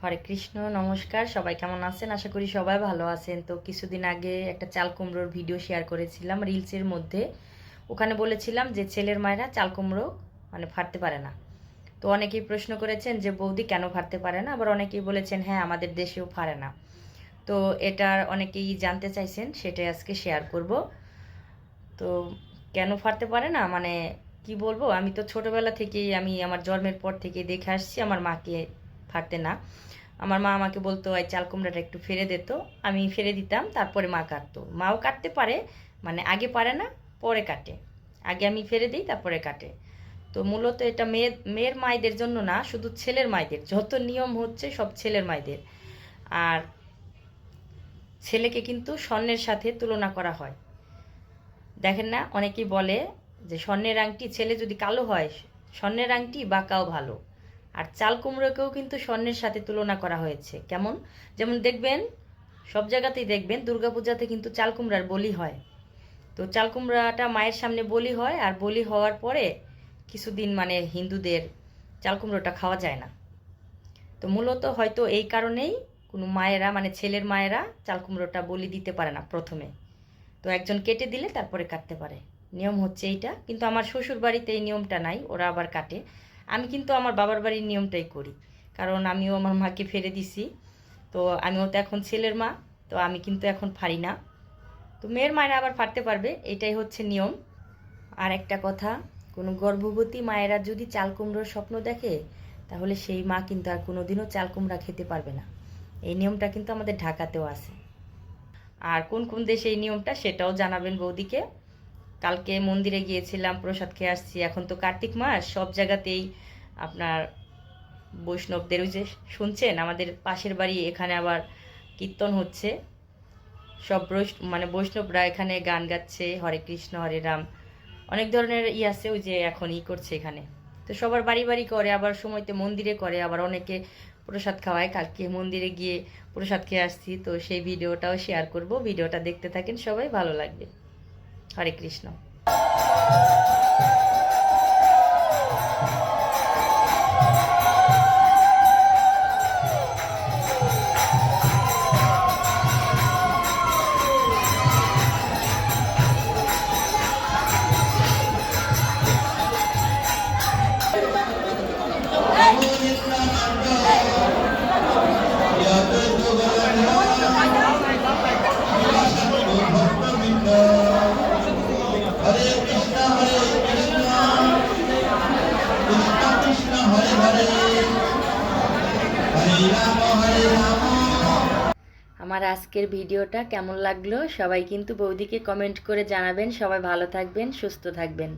হরে কৃষ্ণ, নমস্কার। সবাই কেমন আছেন? আশা করি সবাই ভালো আছেন। তো কিছুদিন আগে একটা চাল কুমড়োর ভিডিও শেয়ার করেছিলাম রিলসের মধ্যে। ওখানে বলেছিলাম যে ছেলের মায়েরা চাল কুমড়ো ফাটতে পারে না। তো অনেকেই প্রশ্ন করেছেন যে বৌদি কেন ফাটতে পারে না, আবার অনেকেই বলেছেন হ্যাঁ আমাদের দেশেও ফাড়ে না। তো এটার অনেকেই জানতে চাইছেন, সেটাই আজকে শেয়ার করব। তো কেন ফাটতে পারে না কি বলবো, আমি তো ছোটোবেলা থেকেই আমার জন্মের পর থেকে দেখে আসছি আমার মাকে ফাটতে না। আমার মা আমাকে বলতো এই চাল কুমড়াটা একটু ফেলে দিত, আমি ফেলে দিতাম, তারপরে মা কাটতো। মাও কাটতে পারে, আগে পারে না, পরে কাটে। আগে আমি ফেলে দিই, তারপরে কাটে। তো মূলত এটা মেয়ের মায়েদের জন্য না, শুধু ছেলের মায়েদের যত নিয়ম হচ্ছে সব ছেলের মায়েদের। আর ছেলেকে কিন্তু স্বর্ণের সাথে তুলনা করা হয়। দেখেন না, অনেকেই বলে যে স্বর্ণের আংটি, ছেলে যদি কালো হয় স্বর্ণের আংটি বাঁকাও ভালো। আর চাল কুমড়োকেও কিন্তু স্বর্ণের সাথে তুলনা করা হয়েছে। কেমন? যেমন দেখবেন সব জায়গাতেই দেখবেন দুর্গাপূজাতে কিন্তু চাল কুমড়ার বলি হয়। তো চাল কুমড়াটা মায়ের সামনে বলি হয়, আর বলি হওয়ার পরে কিছুদিন হিন্দুদের চাল কুমড়োটা খাওয়া যায় না। তো মূলত হয়তো এই কারণেই কোনো মায়েরা ছেলের মায়েরা চাল কুমড়োটা বলি দিতে পারে না প্রথমে। তো একজন কেটে দিলে তারপরে কাটতে পারে, নিয়ম হচ্ছে এইটা। কিন্তু আমার শ্বশুর বাড়িতে এই নিয়মটা নাই, ওরা আবার কাটে। আমি কিন্তু আমার বাবার বাড়ির নিয়মটাই করি, কারণ আমিও আমার মাকে ফেলে দিছি। তো আমিও তো এখন ছেলের মা, তো আমি কিন্তু এখন ফাড়ি না। তো মেয়ের মায়েরা আবার ফাড়তে পারবে, এটাই হচ্ছে নিয়ম। আর একটা কথা, কোনো গর্ভবতী মায়েরা যদি চাল কুমড়োর স্বপ্ন দেখে, তাহলে সেই মা কিন্তু আর কোনোদিনও চাল কুমড়া খেতে পারবে না। এই নিয়মটা কিন্তু আমাদের ঢাকাতেও আছে। আর কোন কোন দেশে এই নিয়মটা সেটাও জানাবেন বৌদিকে। কালকে মন্দিরে গিয়েছিলাম, প্রসাদ খেয়ে আসছি। এখন তো কার্তিক মাস, সব জায়গাতেই আপনার বৈষ্ণবদের, ওই যে শুনছেন আমাদের পাশের বাড়ি, এখানে আবার কীর্তন হচ্ছে। সব বৈষ্ণবরা এখানে গান গাচ্ছে, হরে কৃষ্ণ হরে রাম, অনেক ধরনের আছে, ওই যে এখন করছে এখানে। তো সবার বাড়ি বাড়ি করে, আবার সময়তে মন্দিরে করে, আবার অনেকে প্রসাদ খাওয়ায়। কালকে মন্দিরে গিয়ে প্রসাদ খেয়ে আসছি, তো সেই ভিডিওটাও শেয়ার করব। ভিডিওটা দেখতে থাকেন, সবাই ভালো লাগবে। হরে কৃষ্ণ। আমার আজকের ভিডিওটা কেমন লাগলো সবাই কিন্তু বৌদিকে কমেন্ট করে জানাবেন। সবাই ভালো থাকবেন, সুস্থ থাকবেন।